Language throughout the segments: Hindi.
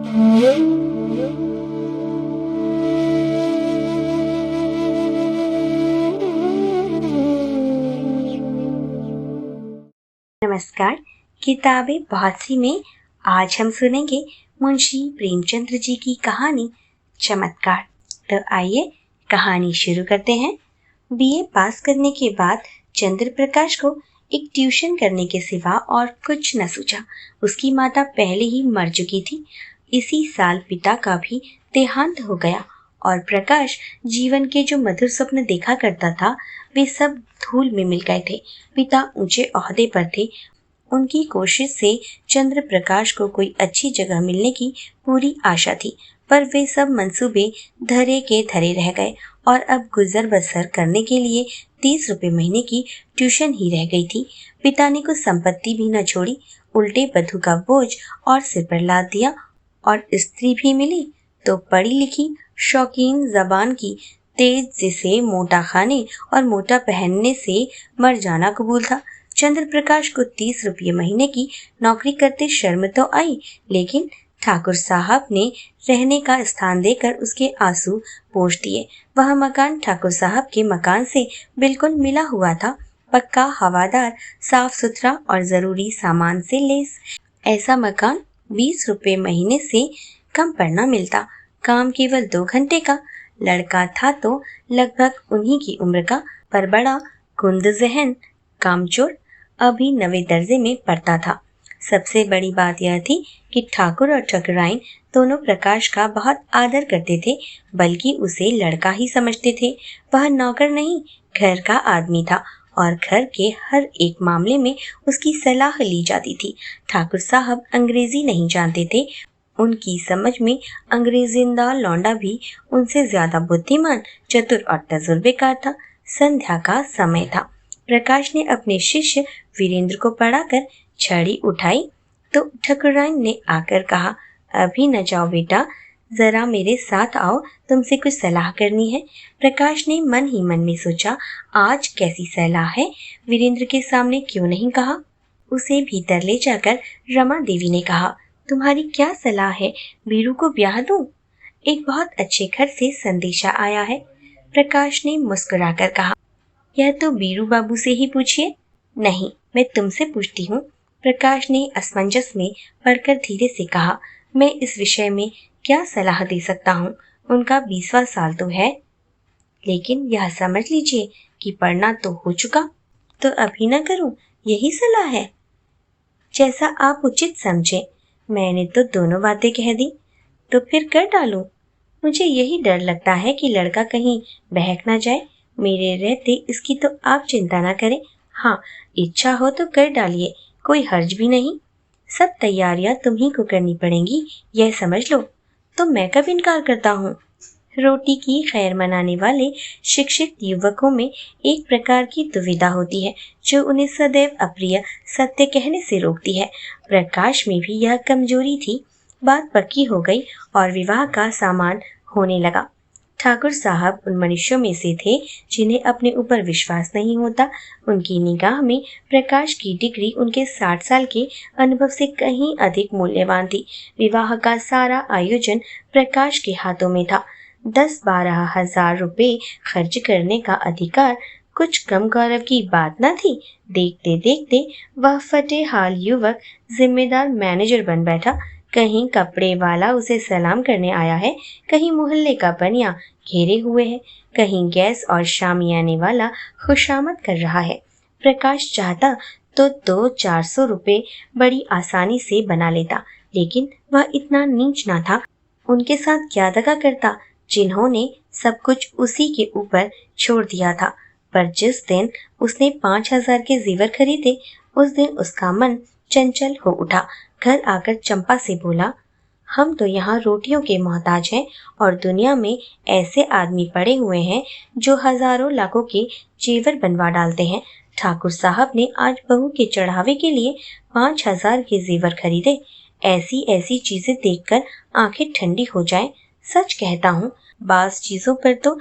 नमस्कार। किताबें बहुत सी में आज हम सुनेंगे मुंशी प्रेमचंद्र जी की कहानी चमत्कार। तो आइए कहानी शुरू करते हैं। बीए पास करने के बाद चंद्र प्रकाश को एक ट्यूशन करने के सिवा और कुछ न सूझा। उसकी माता पहले ही मर चुकी थी। इसी साल पिता का भी देहांत हो गया और प्रकाश जीवन के जो मधुर स्वप्न देखा करता था वे सब धूल में मिल गए थे। पिता ऊंचे ओहदे पर थे। उनकी कोशिश से चंद्र प्रकाश को कोई अच्छी जगह मिलने की पूरी आशा थी, पर वे सब मंसूबे धरे के धरे रह गए और अब गुजर बसर करने के लिए 30 रुपए महीने की ट्यूशन ही रह गई थी। पिता ने कुछ संपत्ति भी न छोड़ी, उल्टे बधू का बोझ और सिर पर लाद दिया। और स्त्री भी मिली तो पढ़ी लिखी, शौकीन जबान की, तेज, जिसे मोटा खाने और मोटा पहनने से मर जाना कबूल था। चंद्र प्रकाश को 30 रुपये महीने की नौकरी करते शर्म तो आई, लेकिन ठाकुर साहब ने रहने का स्थान देकर उसके आंसू पोंछ दिए। वह मकान ठाकुर साहब के मकान से बिल्कुल मिला हुआ था, पक्का, हवादार, साफ सुथरा और जरूरी सामान से लैस। ऐसा मकान 20 रुपये महीने से कम पर न मिलता। काम केवल 2 घंटे का। लड़का था तो लगभग उन्हीं की उम्र का, पर बड़ा कुंद जहन, कामचोर, अभी 9वें दर्जे में पढ़ता था। सबसे बड़ी बात यह थी कि ठाकुर और ठकुराइन दोनों प्रकाश का बहुत आदर करते थे, बल्कि उसे लड़का ही समझते थे। वह नौकर नहीं, घर का आदमी था और घर के हर एक मामले में उसकी सलाह ली जाती थी। ठाकुर साहब अंग्रेजी नहीं जानते थे। उनकी समझ में अंग्रेजिंदा लौंडा भी उनसे ज्यादा बुद्धिमान, चतुर और तजुर्बेकार था। संध्या का समय था। प्रकाश ने अपने शिष्य वीरेंद्र को पढ़ाकर छड़ी उठाई तो ठकुराइन ने आकर कहा, अभी न जाओ बेटा, जरा मेरे साथ आओ, तुमसे कुछ सलाह करनी है। प्रकाश ने मन ही मन में सोचा, आज कैसी सलाह है, वीरेंद्र के सामने क्यों नहीं कहा। उसे भीतर ले जाकर रमा देवी ने कहा, तुम्हारी क्या सलाह है, वीरू को ब्याह दूं? एक बहुत अच्छे घर से संदेशा आया है। प्रकाश ने मुस्कुराकर कहा, यह तो वीरू बाबू से ही पूछिए। नहीं, मैं तुमसे पूछती हूँ। प्रकाश ने असमंजस में पढ़कर धीरे से कहा, मैं इस विषय में क्या सलाह दे सकता हूँ, उनका 20वां साल तो है, लेकिन यह समझ लीजिए कि पढ़ना तो हो चुका, तो अभी न करूँ, यही सलाह है। जैसा आप उचित समझे। मैंने तो दोनों बातें कह दी, तो फिर कर डालूं। मुझे यही डर लगता है कि लड़का कहीं बहक ना जाए। मेरे रहते इसकी तो आप चिंता ना करें। हाँ, इच्छा हो तो कर डालिए, कोई हर्ज भी नहीं। सब तैयारियां तुम्ही को करनी पड़ेंगी, यह समझ लो। तो मैं कब इनकार करता हूँ। रोटी की खैर मनाने वाले शिक्षित युवकों में एक प्रकार की दुविधा होती है जो उन्हें सदैव अप्रिय सत्य कहने से रोकती है। प्रकाश में भी यह कमजोरी थी। बात पक्की हो गई और विवाह का सामान होने लगा। ठाकुर साहब उन मनुष्यों में से थे जिन्हें अपने ऊपर विश्वास नहीं होता। उनकी निगाह में प्रकाश की डिग्री उनके 60 साल के अनुभव से कहीं अधिक मूल्यवान थी। विवाह का सारा आयोजन प्रकाश के हाथों में था। 10-12 हजार रुपए खर्च करने का अधिकार कुछ कम गौरव की बात न थी। देखते देखते वह फटे हाल युवक जिम्मेदार मैनेजर बन बैठा। कहीं कपड़े वाला उसे सलाम करने आया है, कहीं मोहल्ले का बनिया घेरे हुए है, कहीं गैस और शामियाने वाला खुशामद कर रहा है। प्रकाश चाहता तो 200-400 रुपए बड़ी आसानी से बना लेता, लेकिन वह इतना नीच ना था। उनके साथ क्या दगा करता जिन्होंने सब कुछ उसी के ऊपर छोड़ दिया था। पर जिस दिन उसने 5,000 के जेवर खरीदे, उस दिन उसका मन चंचल हो उठा। घर आकर चंपा से बोला, हम तो यहाँ रोटियों के मोहताज हैं और दुनिया में ऐसे आदमी पड़े हुए हैं जो हजारों लाखों के जेवर बनवा डालते हैं। ठाकुर साहब ने आज बहू के चढ़ावे के लिए 5,000 के जेवर खरीदे। ऐसी ऐसी चीजें देखकर आंखें ठंडी हो जाएं। सच कहता हूँ, बास चीजों पर तो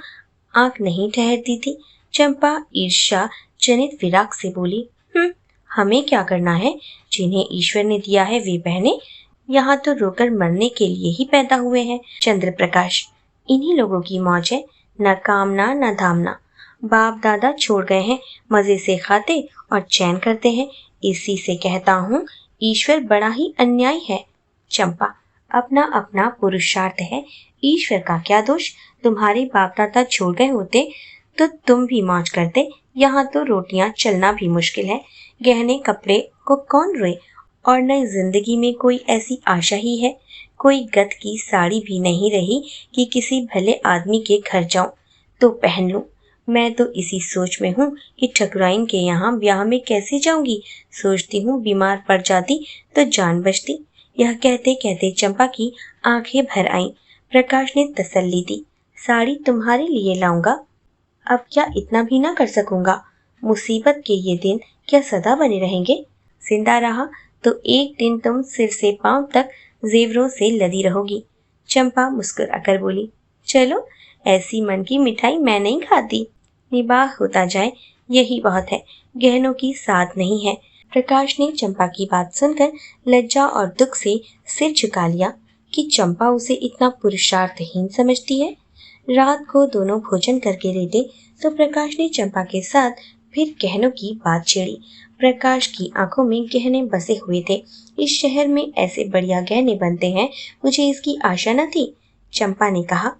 आंख नहीं ठहरती थी। चंपा ईर्ष्या जनित विराग से बोली, हमें क्या करना है, जिन्हें ईश्वर ने दिया है वे पहने, यहाँ तो रोकर मरने के लिए ही पैदा हुए हैं। चंद्र प्रकाश, इन्हीं लोगों की मौज है, न कामना न धामना। बाप दादा छोड़ गए हैं, मजे से खाते और चैन करते हैं। इसी से कहता हूँ ईश्वर बड़ा ही अन्यायी है। चंपा, अपना अपना पुरुषार्थ है, ईश्वर का क्या दोष। तुम्हारे बाप दादा छोड़ गए होते तो तुम भी मौज करते। यहाँ तो रोटियां चलना भी मुश्किल है, गहने कपड़े को कौन रोए। और न जिंदगी में कोई ऐसी आशा ही है, कोई गत की साड़ी भी नहीं रही कि किसी भले आदमी के घर जाऊं तो पहन लूं। मैं तो इसी सोच में हूँ कि ठकुराइन के यहाँ ब्याह में कैसे जाऊंगी। सोचती हूँ बीमार पड़ जाती तो जान बचती। यह कहते कहते चंपा की आंखें भर आईं। प्रकाश ने तसल्ली दी, साड़ी तुम्हारे लिए लाऊंगा। अब क्या इतना भी ना कर सकूंगा? मुसीबत के ये दिन क्या सदा बने रहेंगे? जिंदा रहा तो एक दिन तुम सिर से पांव तक जेवरों से लदी रहोगी। चंपा मुस्कुराकर बोली, चलो, ऐसी मन की मिठाई मैं नहीं खाती। निबाह होता जाए यही बहुत है, गहनों की साथ नहीं है। प्रकाश ने चंपा की बात सुनकर लज्जा और दुख से सिर झुका लिया कि चंपा उसे इतना पुरुषार्थहीन समझती है। रात को दोनों भोजन करके लेटे तो प्रकाश ने चंपा के साथ फिर गहनों की बात छेड़ी। प्रकाश की आंखों में गहने बसे हुए थे। इस शहर में ऐसे बढ़िया गहने बनते हैं, मुझे इसकी आशा न थी। चंपा ने कहा,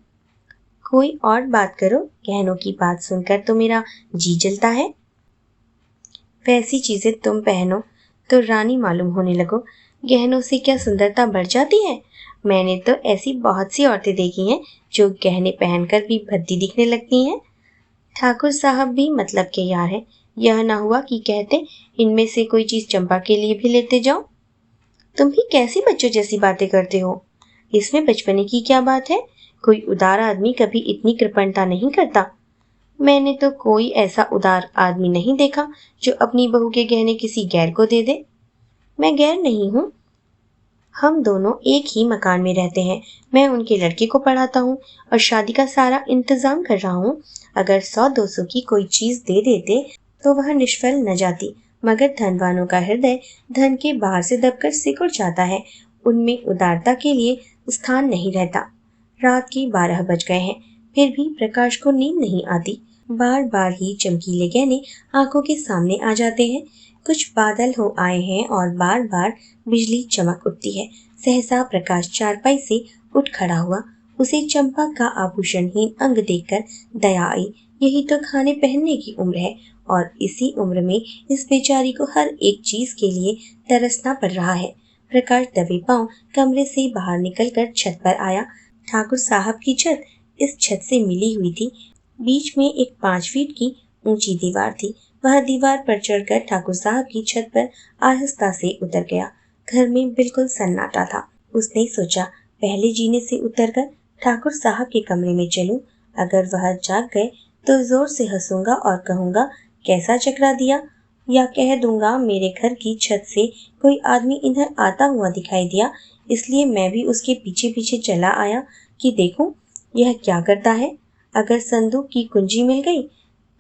कोई और बात करो, गहनों की बात सुनकर तो मेरा जी जलता है। वैसी चीजें तुम पहनो तो रानी मालूम होने लगो, गहनों से क्या सुंदरता बढ़ जाती है। मैंने तो ऐसी बहुत सी औरतें देखी हैं जो गहने पहनकर भी भद्दी दिखने लगती हैं। ठाकुर साहब भी मतलब के यार हैं, यह ना हुआ कि कहते इनमें से कोई चीज चंपा के लिए भी लेते जाओ। तुम भी कैसी बच्चों जैसी बातें करते हो, इसमें बचपने की क्या बात है। कोई उदार आदमी कभी इतनी कृपणता नहीं करता। मैंने तो कोई ऐसा उदार आदमी नहीं देखा जो अपनी बहू के गहने किसी गैर को दे दे। मैं गैर नहीं हूँ, हम दोनों एक ही मकान में रहते हैं। मैं उनके लड़के को पढ़ाता हूँ और शादी का सारा इंतजाम कर रहा हूँ। अगर 100-200 की कोई चीज दे देते तो वह निष्फल न जाती, मगर धनवानों का हृदय धन के बाहर से दबकर सिकुड़ जाता है। उनमें उदारता के लिए स्थान नहीं रहता। रात के 12 बज गए हैं, फिर भी प्रकाश को नींद नहीं आती। बार बार ही चमकीले गहने आंखों के सामने आ जाते हैं। कुछ बादल हो आए हैं और बार बार बिजली चमक उठती है। सहसा प्रकाश चारपाई से उठ खड़ा हुआ। उसे चंपा का आभूषणहीन अंग देखकर दया आई। यही तो खाने पहनने की उम्र है और इसी उम्र में इस बेचारी को हर एक चीज के लिए तरसना पड़ रहा है। प्रकाश दबे पांव कमरे से बाहर निकलकर छत पर आया। ठाकुर साहब की छत इस छत से मिली हुई थी। बीच में एक 5 फीट की ऊंची दीवार थी। वह दीवार पर चढ़कर ठाकुर साहब की छत पर आहिस्ता से उतर गया। घर में बिल्कुल सन्नाटा था। उसने सोचा, पहले जीने से उतरकर ठाकुर साहब के कमरे में चलूं। अगर वह जाग गए तो जोर से हंसूंगा और कहूंगा, कैसा चकरा दिया, या कह दूंगा मेरे घर की छत से कोई आदमी इधर आता हुआ दिखाई दिया, इसलिए मैं भी उसके पीछे पीछे चला आया कि देखूं यह क्या करता है। अगर संदूक की कुंजी मिल गई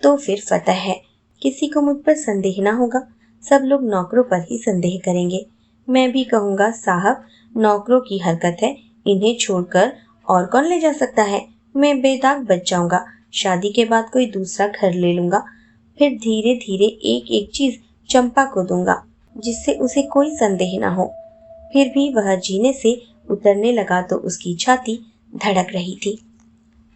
तो फिर फतह है। किसी को मुझ पर संदेह न होगा। सब लोग नौकरों पर ही संदेह करेंगे। मैं भी कहूंगा, साहब नौकरों की हरकत है, इन्हें छोड़कर और कौन ले जा सकता है। मैं बेदाग बच जाऊंगा। शादी के बाद कोई दूसरा घर ले लूंगा। फिर धीरे धीरे एक एक चीज चंपा को दूंगा, जिससे उसे कोई संदेह न हो। फिर भी वह जीने से उतरने लगा तो उसकी छाती धड़क रही थी।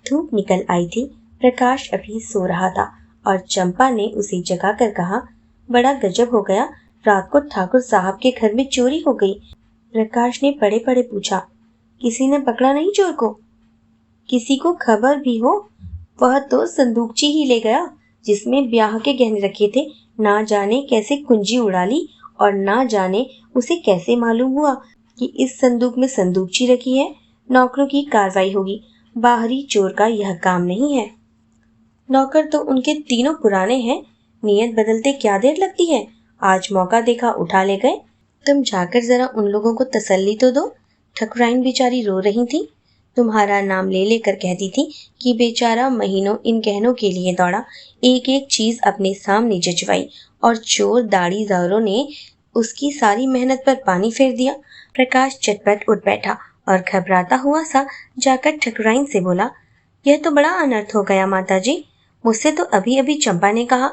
धूप निकल आई थी। प्रकाश अभी सो रहा था और चंपा ने उसे जगाकर कहा, बड़ा गजब हो गया, रात को ठाकुर साहब के घर में चोरी हो गई। प्रकाश ने पड़े पड़े पूछा, किसी ने पकड़ा नहीं चोर को? किसी को खबर भी हो? वह तो संदूकची ही ले गया जिसमें ब्याह के गहने रखे थे। ना जाने कैसे कुंजी उड़ा ली और ना जाने उसे कैसे मालूम हुआ कि इस संदूक में संदूकची रखी है। नौकरों की कार्रवाई होगी, बाहरी चोर का यह काम नहीं है। नौकर तो उनके तीनों पुराने हैं, नियत बदलते क्या देर लगती है। आज मौका देखा उठा ले गए। तुम जाकर जरा उन लोगों को तसल्ली तो दो। ठकुराइन बेचारी रो रही थी, तुम्हारा नाम ले लेकर कहती थी कि बेचारा महीनों इन गहनों के लिए दौड़ा, एक एक चीज अपने सामने जचवाई और चोर दाढ़ीदारों ने उसकी सारी मेहनत पर पानी फेर दिया। प्रकाश चटपट उठ बैठा और घबराता हुआ सा जाकर ठकुराइन से बोला, यह तो बड़ा अनर्थ हो गया माताजी। मुझसे तो अभी अभी चंपा ने कहा।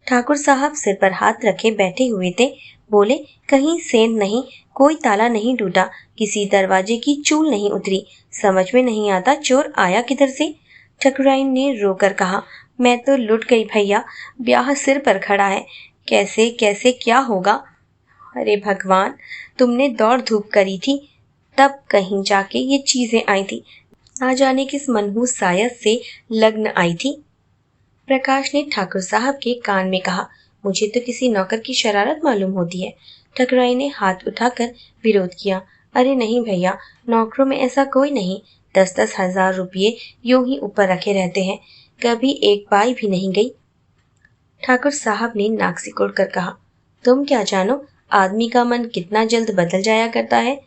ठाकुर साहब सिर पर हाथ रखे बैठे हुए थे। बोले, कहीं सेंध नहीं, कोई ताला नहीं टूटा, किसी दरवाजे की चूल नहीं उतरी, समझ में नहीं आता चोर आया किधर से। ठकुराइन ने रोकर कहा, मैं तो लुट गई भैया, ब्याह सिर पर खड़ा है, कैसे कैसे क्या होगा। अरे भगवान, तुमने दौड़ धूप करी थी, तब कहीं जाके ये चीजें आई थी, ना जाने किस मनहूस सायत से लग्न आई थी। प्रकाश ने ठाकुर साहब के कान में कहा, मुझे तो किसी नौकर की शरारत मालूम होती है। ठकुराइन ने हाथ उठाकर विरोध किया, अरे नहीं भैया, नौकरों में ऐसा कोई नहीं, 10-10 हजार रुपये यूं ही ऊपर रखे रहते हैं, कभी एक बाई भी नहीं गई। ठाकुर साहब ने नाक सिकोड़ कर कहा, तुम क्या जानो, आदमी का मन कितना जल्द बदल जाया करता है।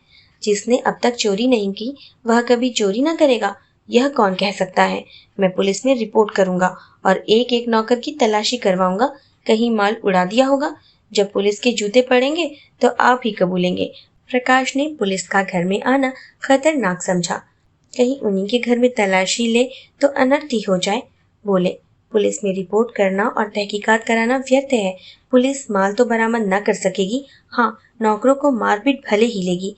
जिसने अब तक चोरी नहीं की वह कभी चोरी न करेगा, यह कौन कह सकता है। मैं पुलिस में रिपोर्ट करूंगा और एक एक नौकर की तलाशी करवाऊंगा, कहीं माल उड़ा दिया होगा। जब पुलिस के जूते पड़ेंगे तो आप ही कबूलेंगे। प्रकाश ने पुलिस का घर में आना खतरनाक समझा, कहीं उन्हीं के घर में तलाशी ले तो अनर्थ ही हो जाए। बोले, पुलिस में रिपोर्ट करना और तहकीकात कराना व्यर्थ है, पुलिस माल तो बरामद न कर सकेगी, हाँ नौकरों को मारपीट भले ही लेगी,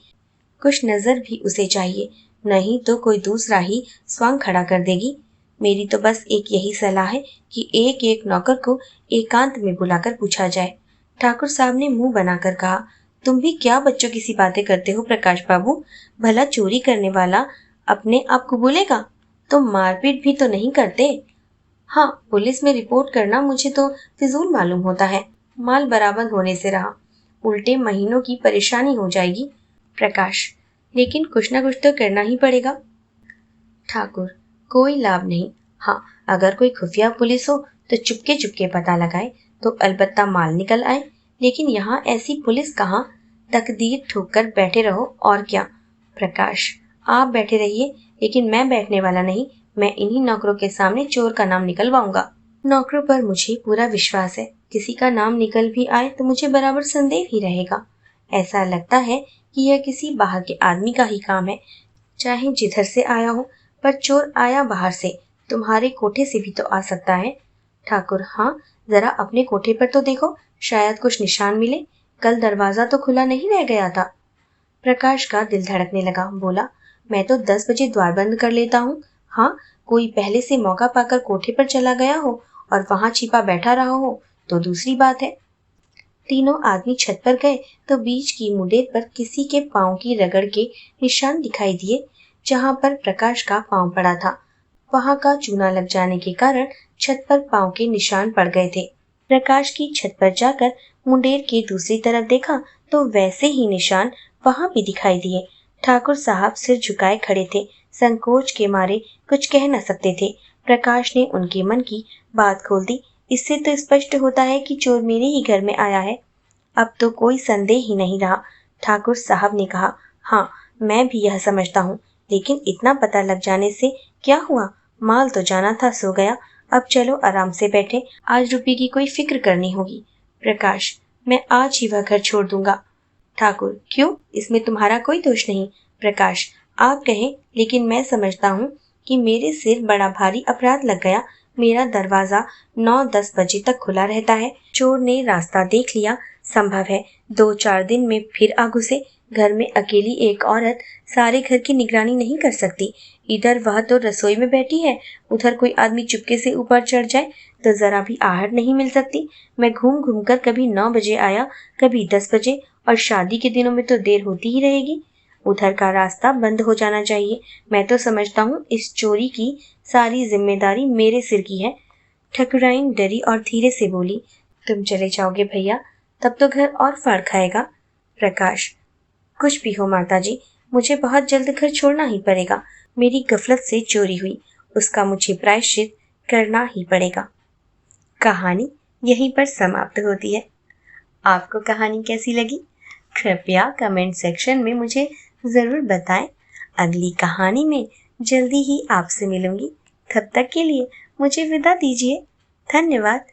कुछ नजर भी उसे चाहिए, नहीं तो कोई दूसरा ही स्वांग खड़ा कर देगी। मेरी तो बस एक यही सलाह है कि एक एक नौकर को एकांत में बुलाकर पूछा जाए। ठाकुर साहब ने मुंह बनाकर कहा, तुम भी क्या बच्चों की सी बातें करते हो प्रकाश बाबू, भला चोरी करने वाला अपने आप को बोलेगा, तुम मारपीट भी तो नहीं करते। हाँ, पुलिस में रिपोर्ट करना मुझे तो फिजूल मालूम होता है, माल बरामद होने से रहा, उल्टे महीनों की परेशानी हो जाएगी। प्रकाश, लेकिन कुछ ना कुछ तो करना ही पड़ेगा। ठाकुर, कोई लाभ नहीं, हाँ अगर कोई खुफिया पुलिस हो तो चुपके चुपके पता लगाए तो अलबत्ता माल निकल आए, लेकिन यहाँ ऐसी पुलिस कहाँ, तकदीर ठोक कर बैठे रहो और क्या। प्रकाश, आप बैठे रहिए, लेकिन मैं बैठने वाला नहीं, मैं इन्हीं नौकरों के सामने चोर का नाम निकलवाऊंगा। नौकरों पर मुझे पूरा विश्वास है, किसी का नाम निकल भी आए तो मुझे बराबर संदेह ही रहेगा। ऐसा लगता है कि यह किसी बाहर के आदमी का ही काम है, चाहे जिधर से आया हो, पर चोर आया बाहर से, तुम्हारे कोठे से भी तो आ सकता है। ठाकुर, हाँ जरा अपने कोठे पर तो देखो, शायद कुछ निशान मिले, कल दरवाजा तो खुला नहीं रह गया था। प्रकाश का दिल धड़कने लगा। बोला, मैं तो 10 बजे द्वार बंद कर लेता हूँ। हाँ, कोई पहले से मौका पाकर कोठे पर चला गया हो और वहां छिपा बैठा रहा हो तो दूसरी बात है। तीनों आदमी छत पर गए तो बीच की मुंडेर पर किसी के पांव की रगड़ के निशान दिखाई दिए। जहां पर प्रकाश का पांव पड़ा था वहां का चूना लग जाने के कारण छत पर पांव के निशान पड़ गए थे। प्रकाश की छत पर जाकर मुंडेर के दूसरी तरफ देखा तो वैसे ही निशान वहां भी दिखाई दिए। ठाकुर साहब सिर झुकाए खड़े थे, संकोच के मारे कुछ कह न सकते थे। प्रकाश ने उनके मन की बात खोल दी, इससे तो स्पष्ट होता है कि चोर मेरे ही घर में आया है, अब तो कोई संदेह ही नहीं रहा। ठाकुर साहब ने कहा, हाँ मैं भी यह समझता हूँ, लेकिन इतना पता लग जाने से क्या हुआ, माल तो जाना था सो गया, अब चलो आराम से बैठे, आज रुपये की कोई फिक्र करनी होगी। प्रकाश, मैं आज ही वह घर छोड़ दूंगा। ठाकुर, क्यों, इसमें तुम्हारा कोई दोष नहीं। प्रकाश, आप कहें, लेकिन मैं समझता हूँ कि मेरे सिर बड़ा भारी अपराध लग गया। मेरा दरवाजा 9-10 बजे तक खुला रहता है, चोर ने रास्ता देख लिया, संभव है 2-4 दिन में फिर आ घुसे। घर में अकेली एक औरत सारे घर की निगरानी नहीं कर सकती, इधर वह तो रसोई में बैठी है, उधर कोई आदमी चुपके से ऊपर चढ़ जाए तो जरा भी आहट नहीं मिल सकती। मैं घूम घूम कर कभी 9 बजे आया, कभी 10 बजे, और शादी के दिनों में तो देर होती ही रहेगी। उधर का रास्ता बंद हो जाना चाहिए। मैं तो समझता हूँ इस चोरी की सारी जिम्मेदारी मेरे सिर की है। ठकुराइन डरी और धीरे से बोली, तुम चले जाओगे भैया, तब तो घर और फाड़ खाएगा। प्रकाश, कुछ भी हो माताजी, मुझे बहुत जल्द घर छोड़ना ही पड़ेगा। मेरी गफलत से चोरी हुई, उसका मुझे प्रायश्चित करना ही पड़ेगा। कहानी यहीं पर समाप्त होती है। आपको कहानी कैसी लगी? कृपया कमेंट सेक्शन में मुझे ज़रूर बताएं। अगली कहानी में जल्दी ही आपसे मिलूंगी। तब तक के लिए मुझे विदा दीजिए। धन्यवाद।